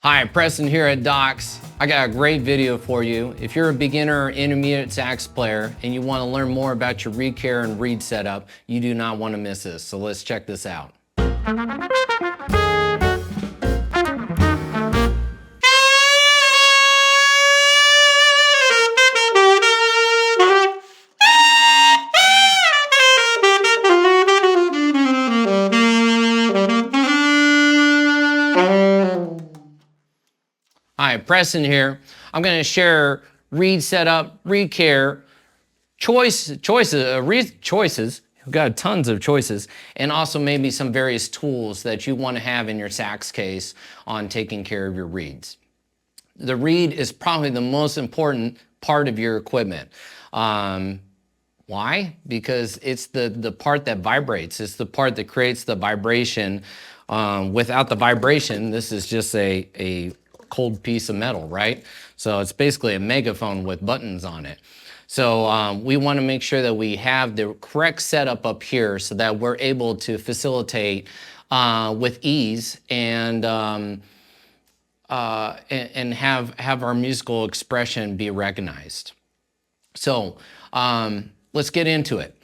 Hi, Preston here at Docs. I got a great video for you. If you're a beginner or intermediate sax player and you want to learn more about your reed care and reed setup, you do not want to miss this. So let's check this out. Hi, Preston here. I'm going to share reed setup, reed care, choices. We've got tons of choices, and also maybe some various tools that you want to have in your sax case on taking care of your reeds. The reed is probably the most important part of your equipment. Why? Because it's the part that vibrates. It's the part that creates the vibration. Without the vibration, this is just a cold piece of metal, right? So it's basically a megaphone with buttons on it. So we want to make sure that we have the correct setup up here so that we're able to facilitate with ease and have our musical expression be recognized. So let's get into it.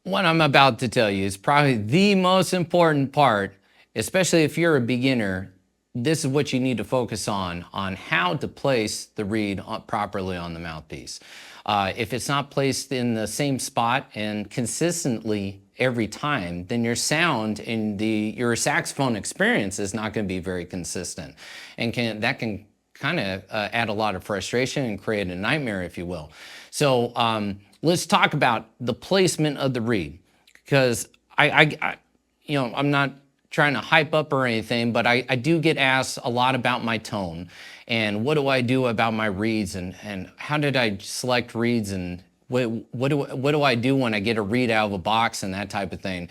What I'm about to tell you is probably the most important part, especially if you're a beginner. This is what you need to focus on how to place the reed properly on the mouthpiece. If it's not placed in the same spot and consistently every time, then your sound and your saxophone experience is not going to be very consistent. And that can kind of add a lot of frustration and create a nightmare, if you will. So let's talk about the placement of the reed, because I'm not trying to hype up or anything, but I do get asked a lot about my tone and what do I do about my reeds and how did I select reeds and what do I do when I get a reed out of a box and that type of thing.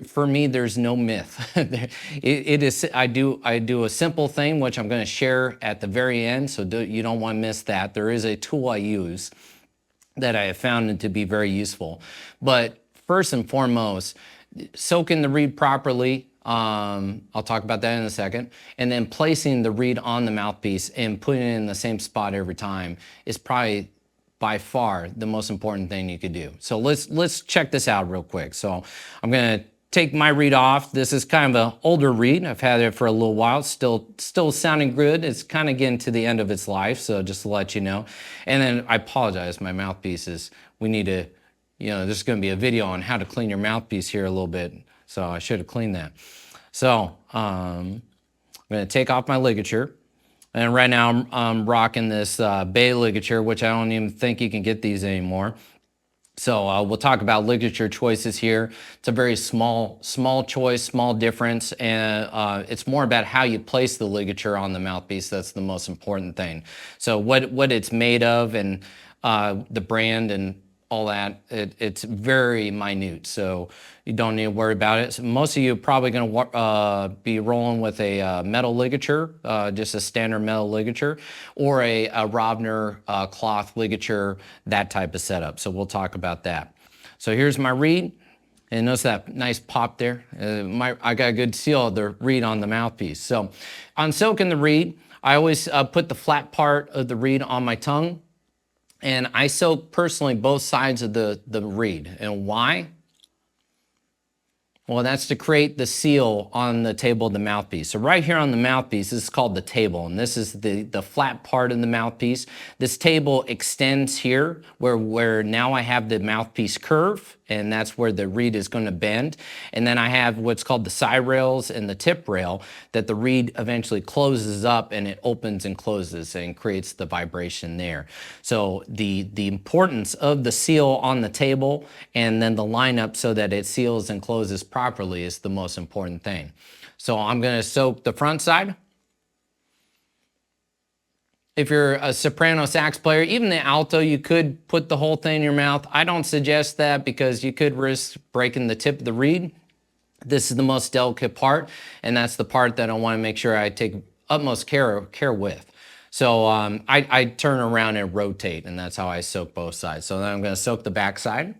For me, there's no myth. I do a simple thing which I'm going to share at the very end, so you don't want to miss that. There is a tool I use that I have found to be very useful, but first and foremost, soaking the reed properly, I'll talk about that in a second, and then placing the reed on the mouthpiece and putting it in the same spot every time is probably by far the most important thing you could do. So let's check this out real quick. So I'm going to take my reed off. This is kind of an older reed. I've had it for a little while. It's still sounding good. It's kind of getting to the end of its life, so just to let you know. And then I apologize, my mouthpiece is, we need to, there's going to be a video on how to clean your mouthpiece here a little bit, so I should have cleaned that. So I'm going to take off my ligature, and right now I'm rocking this Bay ligature, which I don't even think you can get these anymore. So we'll talk about ligature choices here. It's a very small choice, small difference, and it's more about how you place the ligature on the mouthpiece. That's the most important thing. So what it's made of and the brand and all that, it's very minute, so you don't need to worry about it. So most of you are probably going to be rolling with a metal ligature, just a standard metal ligature, or a Rovner cloth ligature, that type of setup. So we'll talk about that. So here's my reed, and notice that nice pop there. I got a good seal of the reed on the mouthpiece. So on soaking the reed, I always put the flat part of the reed on my tongue. And I soak personally both sides of the reed. And why? Well, that's to create the seal on the table of the mouthpiece. So right here on the mouthpiece, this is called the table, and this is the flat part of the mouthpiece. This table extends here where now I have the mouthpiece curve, and that's where the reed is going to bend. And then I have what's called the side rails and the tip rail that the reed eventually closes up and it opens and closes and creates the vibration there. So the importance of the seal on the table and then the lineup so that it seals and closes properly is the most important thing. So I'm going to soak the front side. If you're a soprano sax player, even the alto, you could put the whole thing in your mouth. I don't suggest that because you could risk breaking the tip of the reed. This is the most delicate part, and that's the part that I want to make sure I take utmost care with. So I turn around and rotate, and that's how I soak both sides. So then I'm going to soak the back side.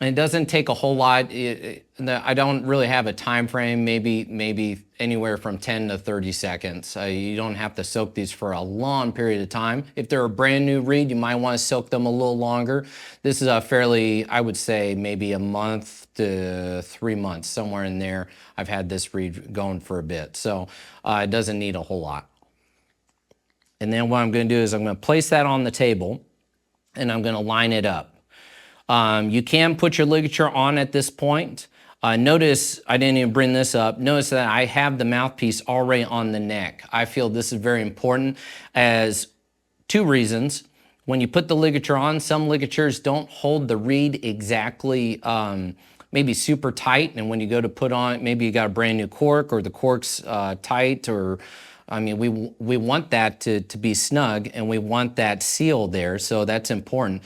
And it doesn't take a whole lot. I don't really have a time frame, maybe anywhere from 10 to 30 seconds. You don't have to soak these for a long period of time. If they're a brand new reed, you might want to soak them a little longer. This is a fairly, I would say, maybe a month to 3 months, somewhere in there. I've had this reed going for a bit, so it doesn't need a whole lot. And then what I'm going to do is I'm going to place that on the table, and I'm going to line it up. You can put your ligature on at this point. Notice, I didn't even bring this up, notice that I have the mouthpiece already on the neck. I feel this is very important as 2 reasons. When you put the ligature on, some ligatures don't hold the reed exactly, maybe super tight, and when you go to put on, maybe you got a brand new cork or the cork's tight, or I mean, we want that to be snug, and we want that seal there, so that's important.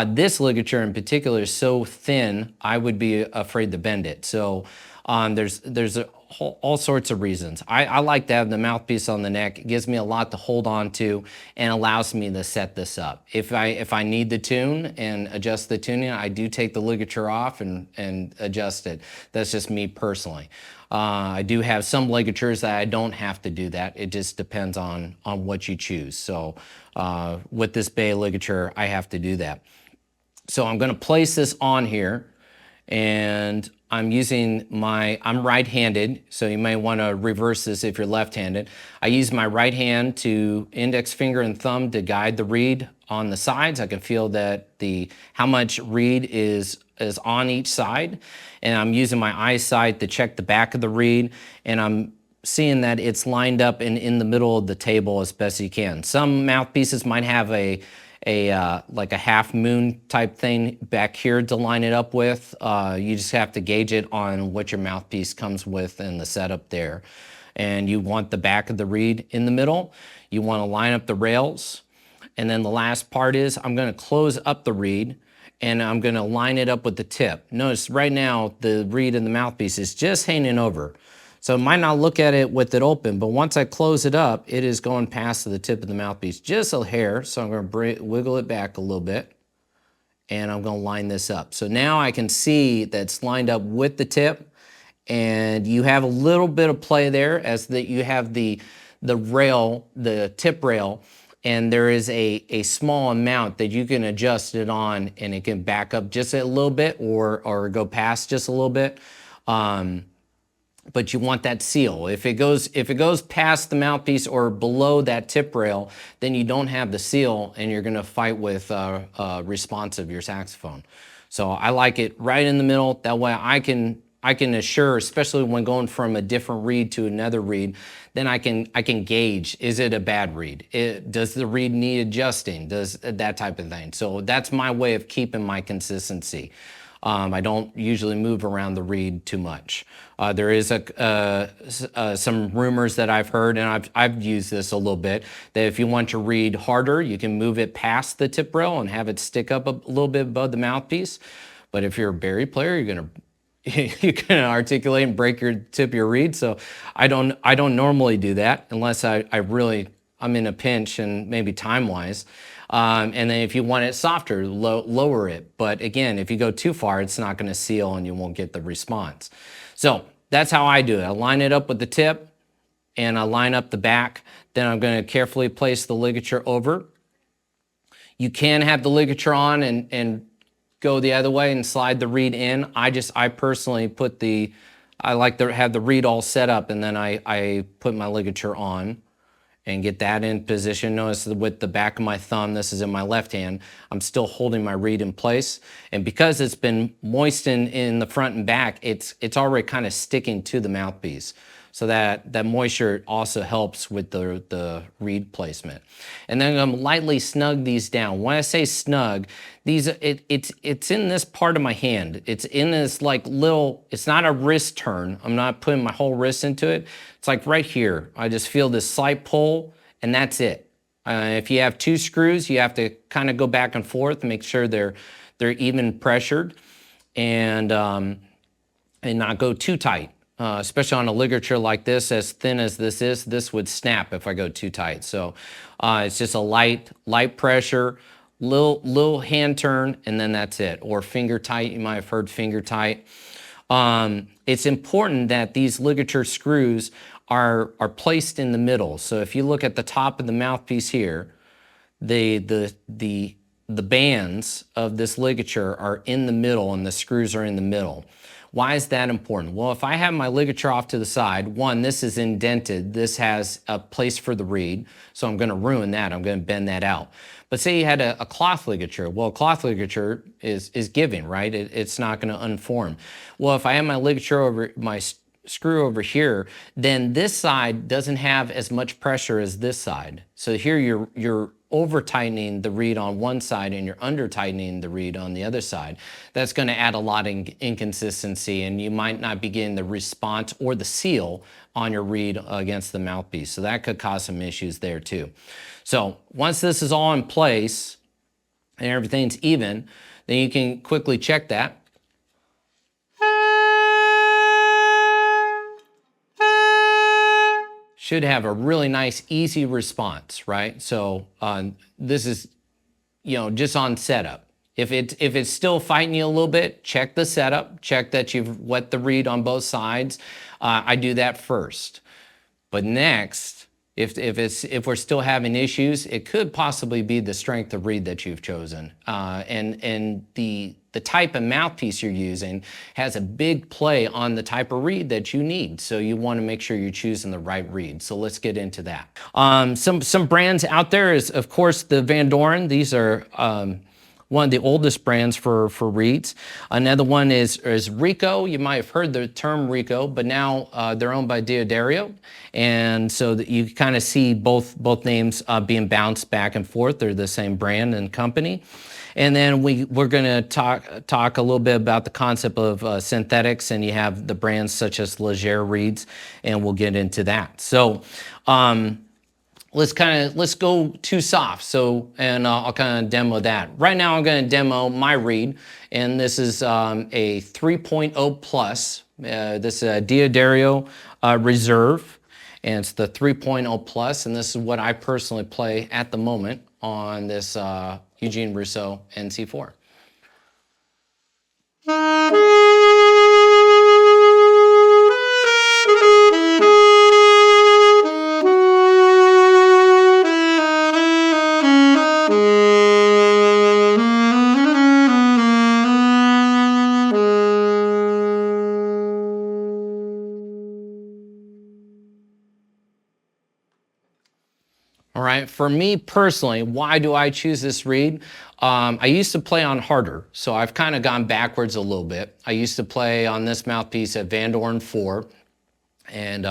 This ligature in particular is so thin, I would be afraid to bend it. So there's all sorts of reasons. I like to have the mouthpiece on the neck. It gives me a lot to hold on to and allows me to set this up. If I need the tune and adjust the tuning, I do take the ligature off and adjust it. That's just me personally. I do have some ligatures that I don't have to do that. It just depends on what you choose. So with this bay ligature, I have to do that. So I'm going to place this on here, and I'm right-handed, so you may want to reverse this if you're left-handed. I use my right hand to index finger and thumb to guide the reed on the sides. I can feel that how much reed is on each side, and I'm using my eyesight to check the back of the reed, and I'm seeing that it's lined up in the middle of the table as best you can. Some mouthpieces might have like a half moon type thing back here to line it up with. You just have to gauge it on what your mouthpiece comes with and the setup there. And you want the back of the reed in the middle. You want to line up the rails. And then the last part is I'm going to close up the reed, and I'm going to line it up with the tip. Notice right now the reed and the mouthpiece is just hanging over. So it might not look at it with it open, but once I close it up, it is going past the tip of the mouthpiece just a hair. So I'm going to wiggle it back a little bit, and I'm going to line this up. So now I can see that it's lined up with the tip, and you have a little bit of play there as that you have the rail, the tip rail, and there is a small amount that you can adjust it on, and it can back up just a little bit or go past just a little bit. But you want that seal. If it goes past the mouthpiece or below that tip rail, then you don't have the seal, and you're going to fight with response of your saxophone. So I like it right in the middle. That way I can assure, especially when going from a different reed to another reed, then I can gauge, is it a bad reed? Does the reed need adjusting? Does that type of thing? So that's my way of keeping my consistency. I don't usually move around the reed too much. There is some rumors that I've heard, and I've used this a little bit, that if you want your reed harder, you can move it past the tip rail and have it stick up a little bit above the mouthpiece. But if you're a bari player, you can articulate and break your tip of your reed. So I don't normally do that unless I'm in a pinch and maybe time-wise. And then if you want it softer, lower it. But again, if you go too far, it's not going to seal and you won't get the response. So that's how I do it. I line it up with the tip, and I line up the back. Then I'm going to carefully place the ligature over. You can have the ligature on and go the other way and slide the reed in. I personally I like to have the reed all set up, and then I put my ligature on and get that in position. Notice with the back of my thumb, this is in my left hand, I'm still holding my reed in place. And because it's been moistened in the front and back, it's already kind of sticking to the mouthpiece. So that moisture also helps with the reed placement. And then I'm lightly snug these down. When I say snug, it's in this part of my hand. It's in this like little, it's not a wrist turn. I'm not putting my whole wrist into it. It's like right here. I just feel this slight pull, and that's it. If you have 2 screws, you have to kind of go back and forth and make sure they're even pressured, and not go too tight. Especially on a ligature like this, as thin as this would snap if I go too tight. So it's just a light pressure, little hand turn, and then that's it. Or finger tight, you might have heard finger tight. It's important that these ligature screws are placed in the middle. So if you look at the top of the mouthpiece here, the bands of this ligature are in the middle and the screws are in the middle. Why is that important? Well, if I have my ligature off to the side, one, this is indented. This has a place for the reed, so I'm going to ruin that. I'm going to bend that out. But say you had a cloth ligature. Well, a cloth ligature is giving, right? It's not going to unform. Well, if I have my ligature over my screw over here, then this side doesn't have as much pressure as this side. So here you're over tightening the reed on one side and you're under tightening the reed on the other side. That's going to add a lot of inconsistency, and you might not be getting the response or the seal on your reed against the mouthpiece. So that could cause some issues there too. So once this is all in place and everything's even, then you can quickly check that. Should have a really nice, easy response, right? So this is, just on setup. If it's still fighting you a little bit, check the setup, check that you've wet the reed on both sides. I do that first. But next, if we're still having issues, it could possibly be the strength of reed that you've chosen. And the type of mouthpiece you're using has a big play on the type of reed that you need. So you want to make sure you're choosing the right reed. So let's get into that. Some brands out there is, of course, the Van Doren. These are one of the oldest brands for reeds. Another one is Rico. You might have heard the term Rico, but now they're owned by Diodario. And so that you kind of see both names being bounced back and forth. They're the same brand and company. And then we're going to talk a little bit about the concept of synthetics, and you have the brands such as Ligature reeds, and we'll get into that. So let's go to soft. So, and I'll kind of demo that. Right now I'm going to demo my reed, and this is a 3.0 plus. This is a Diodario Reserve, and it's the 3.0 plus, and this is what I personally play at the moment on this Eugene Rousseau NC4. All right, for me personally, why do I choose this reed? I used to play on harder, so I've kind of gone backwards a little bit. I used to play on this mouthpiece at Van Doren 4, and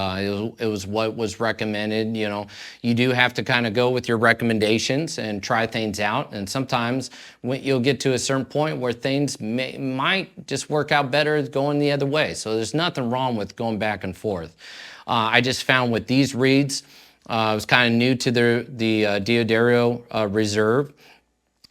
it was what was recommended. You do have to kind of go with your recommendations and try things out, and sometimes you'll get to a certain point where things might just work out better going the other way. So there's nothing wrong with going back and forth. I just found with these reeds, I was kind of new to the Diodario Reserve.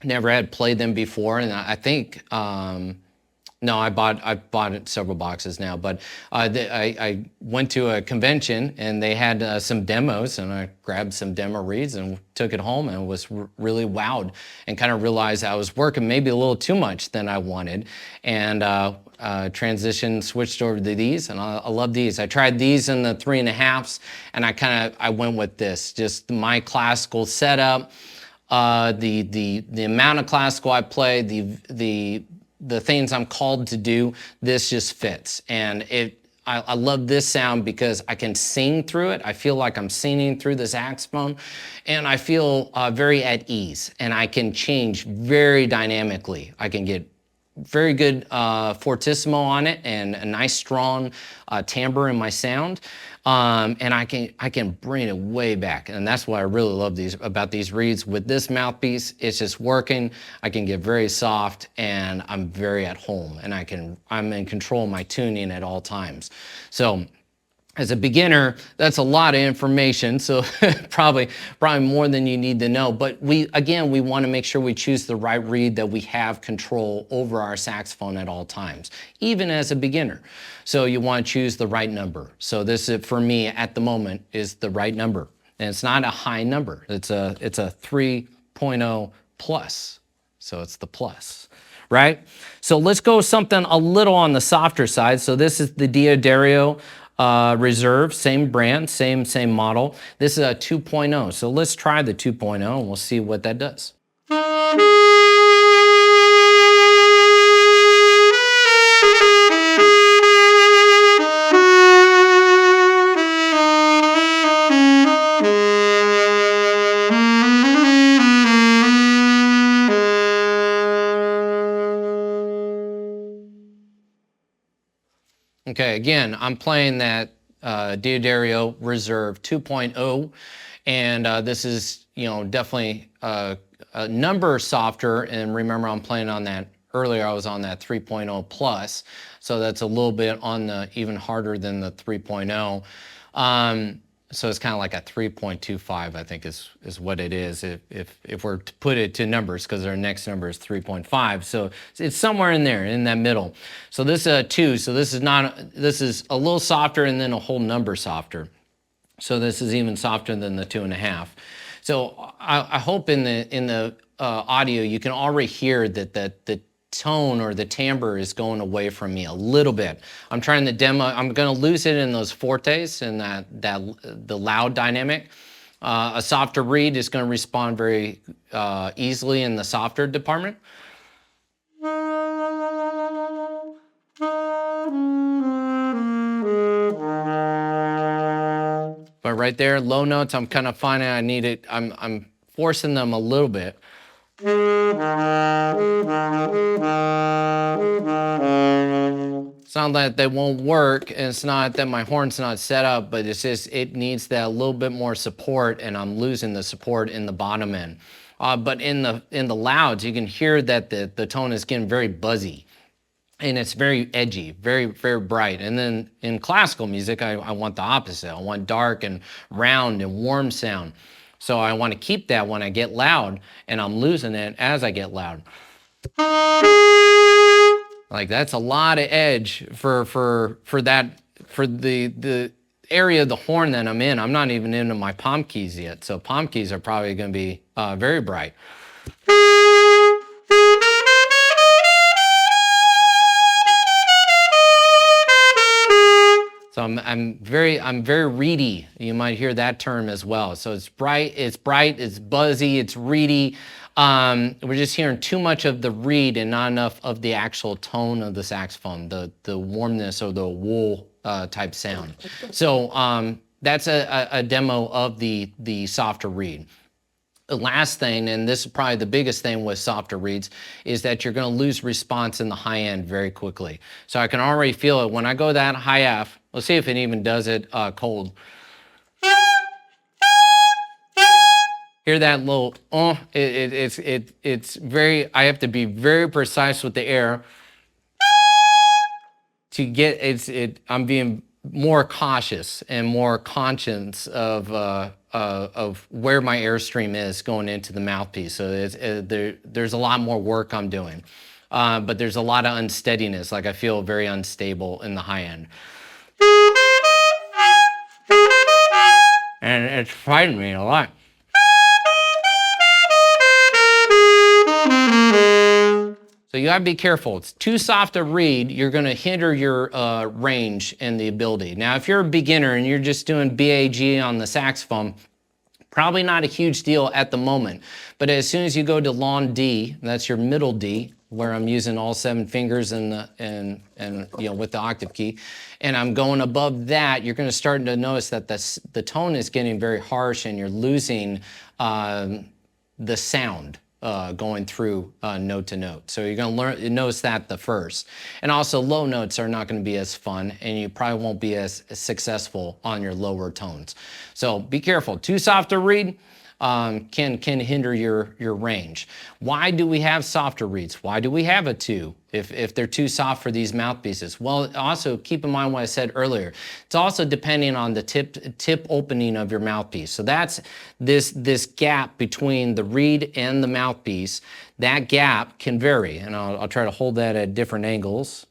Never had played them before, and I think no, I bought several boxes now. But I went to a convention and they had some demos, and I grabbed some demo reeds and took it home and was really wowed, and kind of realized I was working maybe a little too much than I wanted, and switched over to these, and I love these. I tried these in the 3.5s, and I went with this, just my classical setup, the amount of classical I play, the things I'm called to do. This just fits, and I love this sound because I can sing through it. I feel like I'm singing through the saxophone, and I feel very at ease, and I can change very dynamically. I can get very good fortissimo on it and a nice strong timbre in my sound, and I can bring it way back, and that's what I really love about these reeds. With this mouthpiece, it's just working. I can get very soft, and I'm very at home, and I'm in control of my tuning at all times. So as a beginner, that's a lot of information, so probably more than you need to know. But we want to make sure we choose the right reed, that we have control over our saxophone at all times, even as a beginner. So you want to choose the right number. So this, for me, at the moment, is the right number. And it's not a high number. It's a 3.0 plus. So it's the plus, right? So let's go something a little on the softer side. So this is the Diodario Reserve, same brand, same model. This is a 2.0. So let's try the 2.0 and we'll see what that does. Okay, again, I'm playing that Diodario Reserve 2.0, and this is, you know, definitely a number softer. And remember, I'm playing on that earlier. I was on that 3.0 plus, so that's a little bit on the even harder than the 3.0. So it's kind of like a 3.25, I think is what it is if we're to put it to numbers, because our next number is 3.5. So it's somewhere in there, in that middle. So this is a 2. So this is a little softer and then a whole number softer. So this is even softer than the 2.5. So I hope in the audio you can already hear that the tone or the timbre is going away from me a little bit. I'm trying to demo. I'm going to lose it in those fortes and the loud dynamic. A softer reed is going to respond very easily in the softer department. But right there, low notes, I'm kind of finding I need it. I'm forcing them a little bit. It's not that they won't work, and it's not that my horn's not set up, but it's just it needs that little bit more support, and I'm losing the support in the bottom end. But in the louds, you can hear that the tone is getting very buzzy, and it's very edgy, very bright. And then in classical music, I want the opposite. I want dark and round and warm sound. So I want to keep that when I get loud, and I'm losing it as I get loud. Like that's a lot of edge for the area of the horn that I'm in. I'm not even into my palm keys yet, so palm keys are probably going to be very bright. So I'm very reedy. You might hear that term as well. So it's bright, it's buzzy, it's reedy. We're just hearing too much of the reed and not enough of the actual tone of the saxophone, the warmness or the wool type sound. So that's a demo of the softer reed. The last thing, and this is probably the biggest thing with softer reeds, is that you're going to lose response in the high end very quickly. So I can already feel it when I go that high F. Let's see if it even does it cold. Hear that little it's very. I have to be very precise with the air to get I'm being more cautious and more conscious of where my airstream is going into the mouthpiece. So there's a lot more work I'm doing, but there's a lot of unsteadiness. Like I feel very unstable in the high end, and it's frightening me a lot. So you gotta be careful. It's too soft a reed, you're gonna hinder your range and the ability. Now, if you're a beginner and you're just doing BAG on the saxophone, probably not a huge deal at the moment. But as soon as you go to long D, that's your middle D, where I'm using all 7 fingers and you know, with the octave key, and I'm going above that, you're gonna start to notice that the tone is getting very harsh and you're losing the sound. Going through note to note. So you're going to notice that the first. And also low notes are not going to be as fun, and you probably won't be as successful on your lower tones. So be careful. Too soft to reed can hinder your range. Why do we have softer reeds? Why do we have a 2 if they're too soft for these mouthpieces? Well, also keep in mind what I said earlier. It's also depending on the tip opening of your mouthpiece. So that's this gap between the reed and the mouthpiece. That gap can vary, and I'll try to hold that at different angles.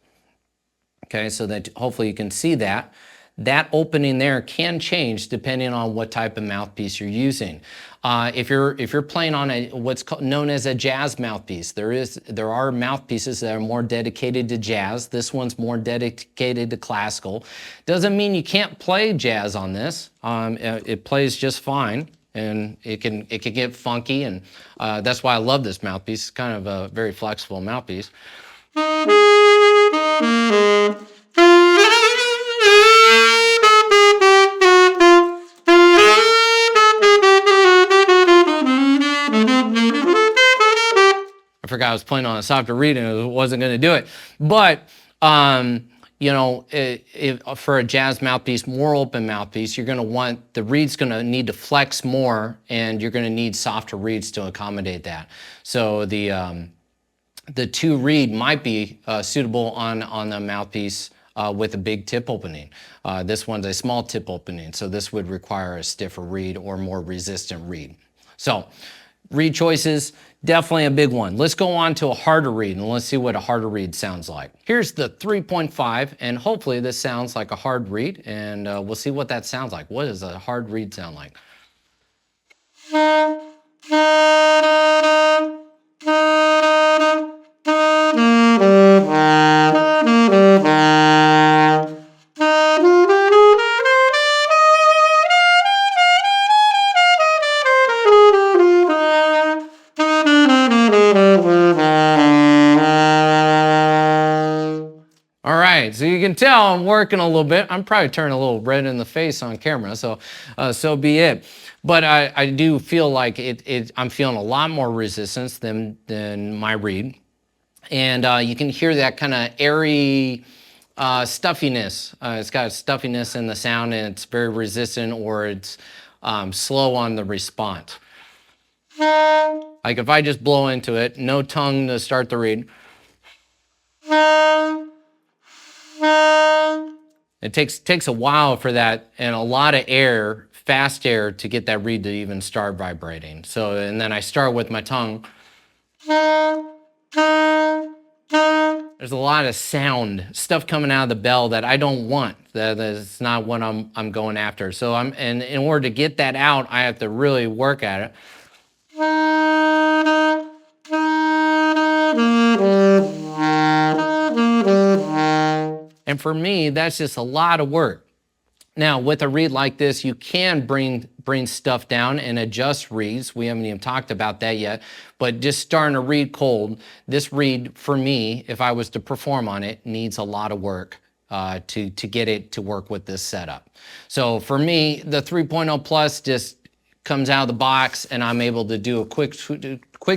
Okay, so that hopefully you can see that. that opening there can change depending on what type of mouthpiece you're using. If you're playing on what's known as a jazz mouthpiece, there are mouthpieces that are more dedicated to jazz. This one's more dedicated to classical. Doesn't mean you can't play jazz on this. It plays just fine, and it can get funky, and that's why I love this mouthpiece. It's kind of a very flexible mouthpiece. I forgot I was playing on a softer reed and it wasn't going to do it. But, you know, for a jazz mouthpiece, more open mouthpiece, you're going to want, the reed's going to need to flex more, and you're going to need softer reeds to accommodate that. So the two reed might be suitable on the mouthpiece with a big tip opening. This one's a small tip opening, so this would require a stiffer reed or more resistant reed. So reed choices, definitely a big one. Let's go on to a harder reed, and let's see what a harder reed sounds like. Here's the 3.5, and hopefully this sounds like a hard reed, and we'll see what that sounds like. What does a hard reed sound like? All right, so you can tell I'm working a little bit. I'm probably turning a little red in the face on camera, so so be it. But I do feel like I'm feeling a lot more resistance than my reed. And you can hear that kind of airy stuffiness. It's got a stuffiness in the sound, and it's very resistant, or it's slow on the response. Like if I just blow into it, no tongue to start the reed. It takes a while for that, and a lot of air, fast air, to get that reed to even start vibrating. So, and then I start with my tongue. There's a lot of sound, stuff coming out of the bell that I don't want. That's not what I'm going after. So and in order to get that out, I have to really work at it. And for me, that's just a lot of work. Now, with a reed like this, you can bring stuff down and adjust reeds. We haven't even talked about that yet, but just starting a reed cold, this reed, for me, if I was to perform on it, needs a lot of work to get it to work with this setup. So for me, the 3.0 Plus just comes out of the box, and I'm able to do a quick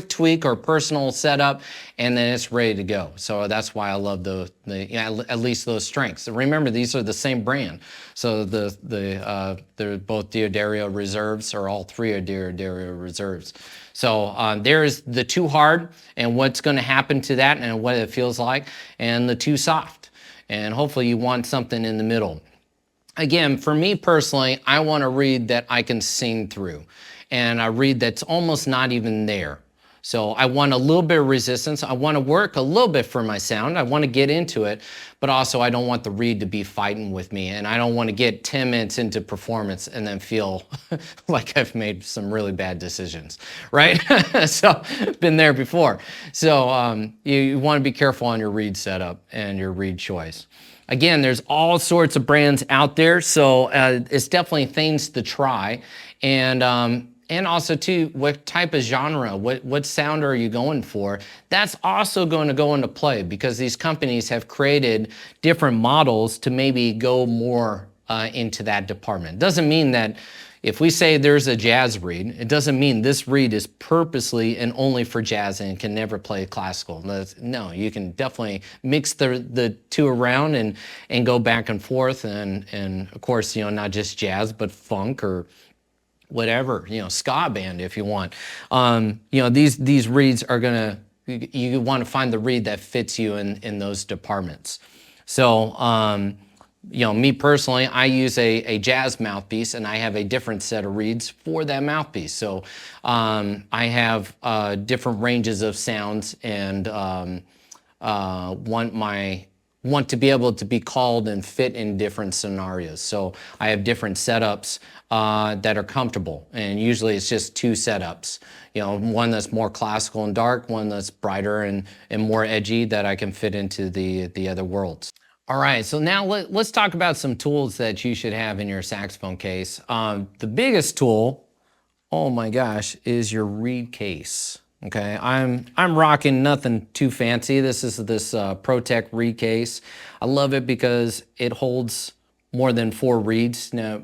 tweak or personal setup, and then it's ready to go. So that's why I love at least those strengths. Remember, these are the same brand. So they're both D'Addario Reserves, or all three are D'Addario Reserves. So there's the too hard and what's going to happen to that and what it feels like, and the too soft. And hopefully you want something in the middle. Again, for me personally, I want a reed that I can sing through, and a reed that's almost not even there. So I want a little bit of resistance. I want to work a little bit for my sound. I want to get into it, but also I don't want the reed to be fighting with me, and I don't want to get 10 minutes into performance and then feel like I've made some really bad decisions, right? So been there before. So you want to be careful on your reed setup and your reed choice. Again, there's all sorts of brands out there, so it's definitely things to try. And also, too, what type of genre, what sound are you going for? That's also going to go into play, because these companies have created different models to maybe go more into that department. Doesn't mean that if we say there's a jazz reed, it doesn't mean this reed is purposely and only for jazz and can never play classical. No, you can definitely mix the two around and go back and forth, and of course, not just jazz, but funk or whatever, ska band if you want. These reeds are gonna, you want to find the reed that fits you in those departments. So, me personally, I use a jazz mouthpiece, and I have a different set of reeds for that mouthpiece. So I have different ranges of sounds, and want want to be able to be called and fit in different scenarios. So I have different setups that are comfortable, and usually it's just 2 setups. You know, one that's more classical and dark, one that's brighter and more edgy that I can fit into the other worlds. All right, so now let's talk about some tools that you should have in your saxophone case. The biggest tool, oh my gosh, is your reed case. Okay, I'm rocking nothing too fancy. This is this ProTech reed case. I love it because it holds more than 4 reeds. Now,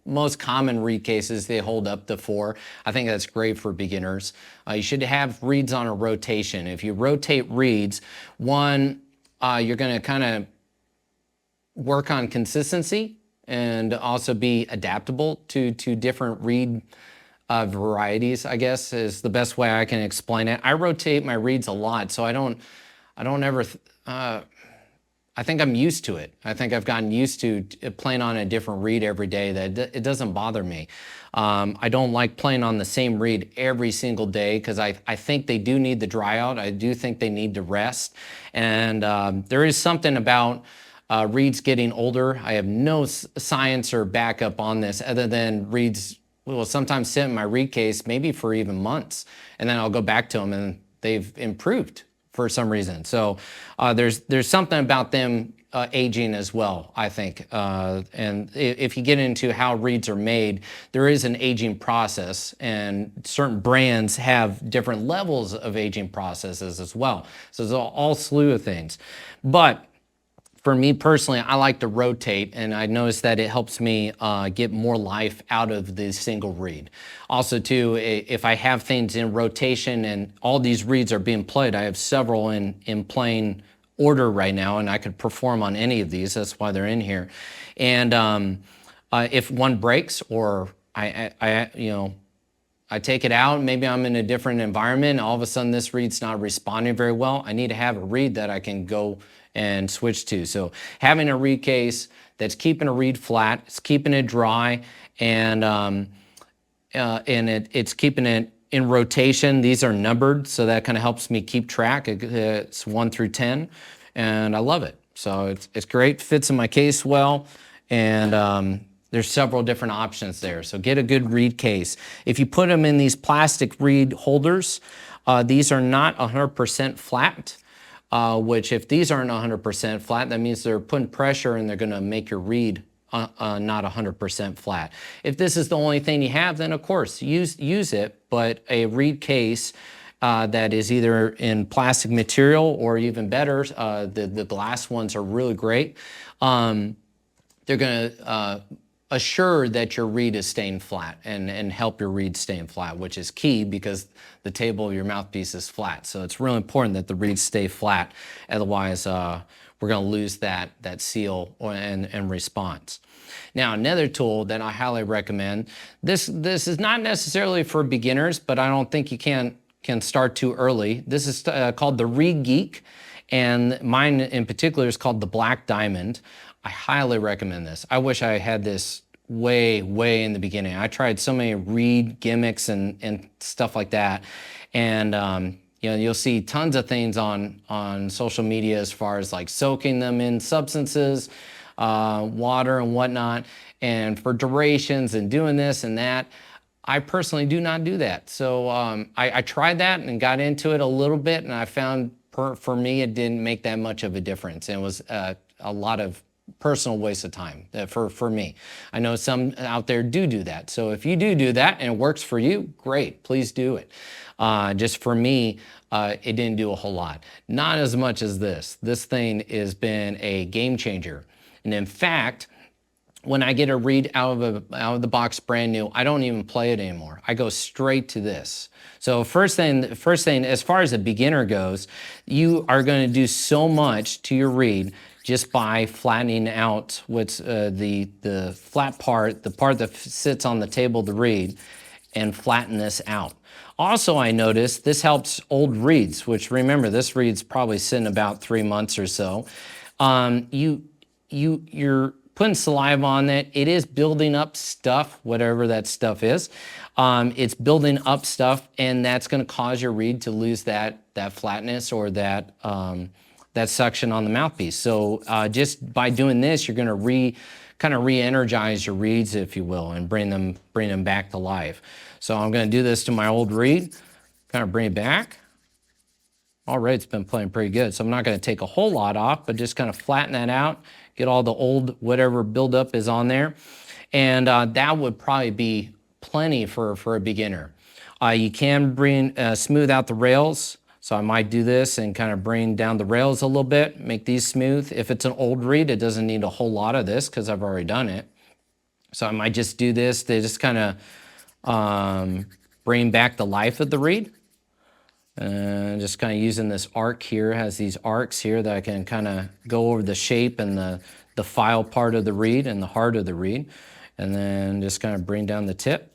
most common reed cases, they hold up to 4. I think that's great for beginners. You should have reeds on a rotation. If you rotate reeds, one, you're going to kind of work on consistency and also be adaptable to different reed varieties, I guess, is the best way I can explain it. I rotate my reeds a lot, so I don't ever, I think I'm used to it. I think I've gotten used to playing on a different reed every day, that it doesn't bother me. I don't like playing on the same reed every single day because I think they do need the dry out. I do think they need to rest. And there is something about reeds getting older. I have no science or backup on this other than reeds will sometimes sit in my reed case maybe for even months, and then I'll go back to them and they've improved for some reason. So there's something about them aging as well, I think. And if you get into how reeds are made, there is an aging process, and certain brands have different levels of aging processes as well. So there's all slew of things. But for me personally, I like to rotate, and I noticed that it helps me get more life out of the single reed. Also too, if I have things in rotation and all these reeds are being played, I have several in playing order right now, and I could perform on any of these. That's why they're in here. And if one breaks, or I take it out, maybe I'm in a different environment, all of a sudden this reed's not responding very well, I need to have a reed that I can go and switch to. So having a reed case that's keeping a reed flat, it's keeping it dry, and it's keeping it in rotation. These are numbered, so that kind of helps me keep track. It's 1 through 10, and I love it. So it's great, fits in my case well, and there's several different options there. So get a good reed case. If you put them in these plastic reed holders, these are not 100% flat. Which if these aren't 100% flat, that means they're putting pressure and they're going to make your reed not 100% flat. If this is the only thing you have, then of course use it, but a reed case that is either in plastic material, or even better, the glass ones are really great. They're going to assure that your reed is staying flat and help your reed staying flat, which is key because the table of your mouthpiece is flat. So it's really important that the reeds stay flat. Otherwise, we're going to lose that seal and response. Now, another tool that I highly recommend, this is not necessarily for beginners, but I don't think you can start too early. This is called the Reed Geek, and mine in particular is called the Black Diamond. I highly recommend this. I wish I had this way in the beginning. I tried so many reed gimmicks and stuff like that, and you'll see tons of things on social media as far as like soaking them in substances, water and whatnot, and for durations and doing this and that. I personally do not do that. So I tried that and got into it a little bit, and I found for me it didn't make that much of a difference. It was a lot of personal waste of time for me. I know some out there do that. So if you do that and it works for you, great, please do it. Just for me, it didn't do a whole lot. Not as much as this. This thing has been a game changer. And in fact, when I get a reed out of the box brand new, I don't even play it anymore. I go straight to this. So first thing, as far as a beginner goes, you are going to do so much to your reed just by flattening out what's the flat part, the part that sits on the table of the reed, and flatten this out. Also, I noticed this helps old reeds, which remember, this reed's probably sitting about 3 months or so. You're putting saliva on it. It is building up stuff, whatever that stuff is. It's building up stuff, and that's going to cause your reed to lose that flatness or that that suction on the mouthpiece. So just by doing this, you're going to kind of re-energize your reeds, if you will, and bring them back to life. So I'm going to do this to my old reed, kind of bring it back. Already it's been playing pretty good, so I'm not going to take a whole lot off, but just kind of flatten that out, get all the old whatever buildup is on there, and that would probably be plenty for a beginner. You can smooth out the rails. So I might do this and kind of bring down the rails a little bit, make these smooth. If it's an old reed, it doesn't need a whole lot of this because I've already done it. So I might just do this to just kind of bring back the life of the reed. And just kind of using this arc here, has these arcs here that I can kind of go over the shape and the file part of the reed and the heart of the reed. And then just kind of bring down the tip.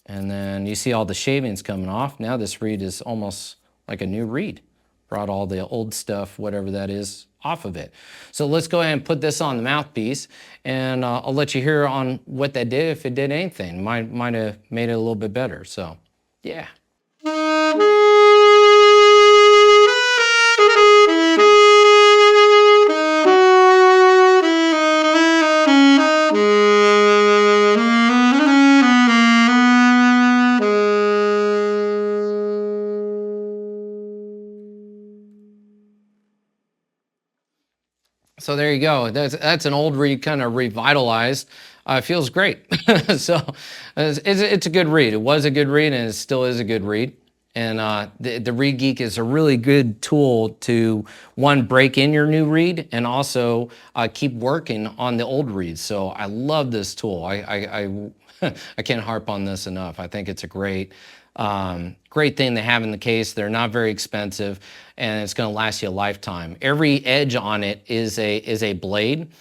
And then you see all the shavings coming off. Now this reed is almost like a new reed. Brought all the old stuff, whatever that is, off of it. So let's go ahead and put this on the mouthpiece, and I'll let you hear on what that did, if it did anything. Might have made it a little bit better, so yeah. So there you go. That's an old reed kind of revitalized. Feels great. So it's a good reed. It was a good reed, and it still is a good reed. And the Reed Geek is a really good tool to, one, break in your new reed, and also keep working on the old reeds. So I love this tool. I can't harp on this enough. I think it's a great thing to have in the case. They're not very expensive, and it's going to last you a lifetime. Every edge on it is a blade.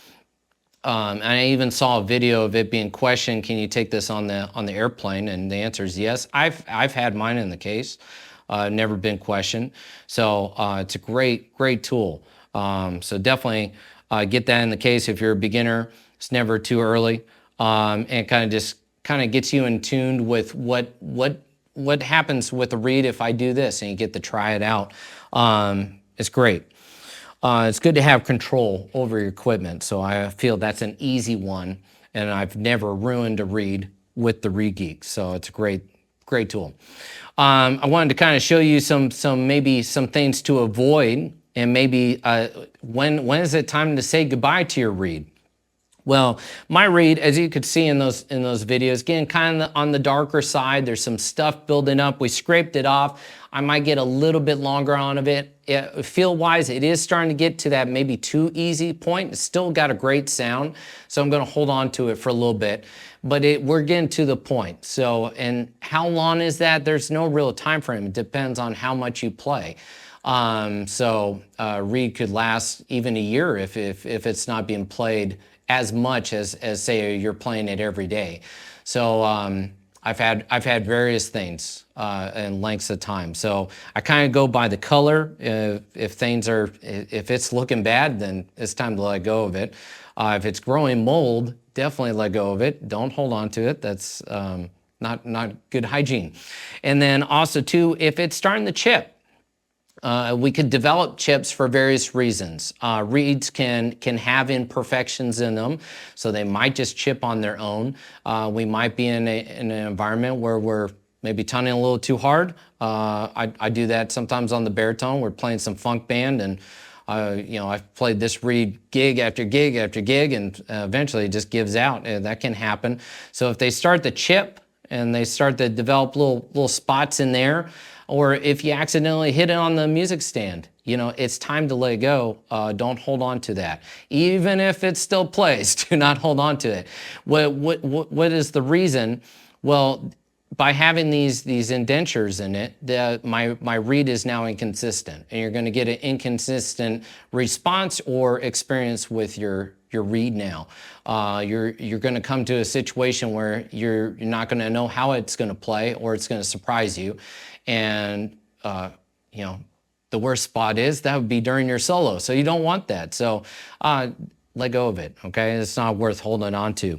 And I even saw a video of it being questioned, can you take this on the airplane? And the answer is yes. I've had mine in the case, never been questioned. So it's a great tool. So definitely get that in the case if you're a beginner. It's never too early, and kind of gets you in tune with what happens with a reed if I do this, and you get to try it out. It's great. It's good to have control over your equipment, so I feel that's an easy one, and I've never ruined a reed with the Reed Geek, so it's a great tool. I wanted to kind of show you maybe some things to avoid, and maybe when is it time to say goodbye to your reed? Well, my reed, as you could see in those videos, getting kind of on the darker side. There's some stuff building up. We scraped it off. I might get a little bit longer on of it. Feel-wise, it is starting to get to that maybe too easy point. It's still got a great sound, so I'm going to hold on to it for a little bit. But we're getting to the point. So, and how long is that? There's no real time frame. It depends on how much you play. So reed could last even a year if it's not being played as much as say you're playing it every day. So I've had various things and lengths of time. So I kind of go by the color. If it's looking bad, then it's time to let go of it. If it's growing mold, definitely let go of it. Don't hold on to it. That's not good hygiene. And then also too, if it's starting to chip, we could develop chips for various reasons. Reeds can have imperfections in them, so they might just chip on their own. We might be in an environment where we're maybe tuning a little too hard. I do that sometimes on the baritone. We're playing some funk band, and I've played this reed gig after gig after gig, and eventually it just gives out. That can happen. So if they start to chip and they start to develop little spots in there, or if you accidentally hit it on the music stand, it's time to let it go. Don't hold on to that. Even if it still plays, do not hold on to it. What is the reason? Well, by having these indentures in it, my reed is now inconsistent, and you're going to get an inconsistent response or experience with your reed now. You're going to come to a situation where you're not going to know how it's going to play, or it's going to surprise you. And, the worst spot is that would be during your solo. So you don't want that. So let go of it, okay? It's not worth holding on to.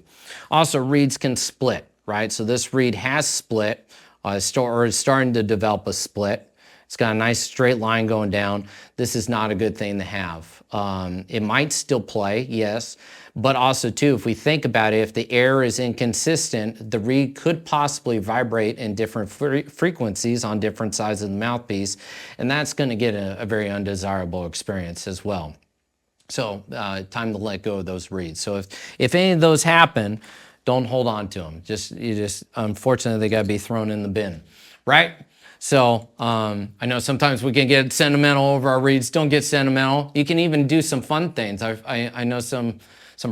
Also, reeds can split, right? So this reed has split, or is starting to develop a split. It's got a nice straight line going down. This is not a good thing to have. It might still play, yes, but also too, if we think about it, if the air is inconsistent, the reed could possibly vibrate in different frequencies on different sides of the mouthpiece, and that's going to get a very undesirable experience as well. So time to let go of those reeds. So if any of those happen, don't hold on to them. Unfortunately, they got to be thrown in the bin, right? So I know sometimes we can get sentimental over our reeds. Don't get sentimental. You can even do some fun things. I know some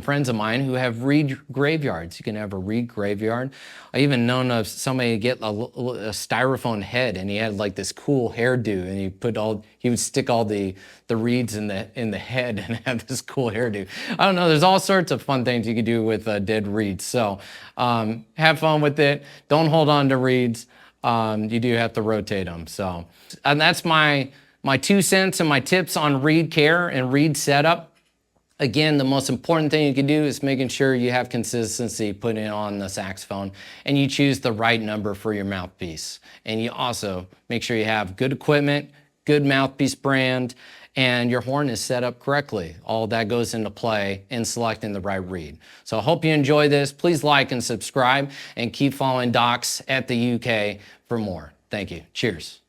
friends of mine who have reed graveyards. You can have a reed graveyard. I even known of somebody get a styrofoam head, and he had like this cool hairdo, and he would stick all the reeds in the head and have this cool hairdo. I don't know. There's all sorts of fun things you can do with dead reeds. So have fun with it. Don't hold on to reeds. You do have to rotate them. So, and that's my 2 cents and my tips on reed care and reed setup. Again, the most important thing you can do is making sure you have consistency putting it on the saxophone, and you choose the right number for your mouthpiece. And you also make sure you have good equipment, good mouthpiece brand, and your horn is set up correctly. All that goes into play in selecting the right reed. So I hope you enjoy this. Please like and subscribe, and keep following Docs at the UK for more. Thank you. Cheers.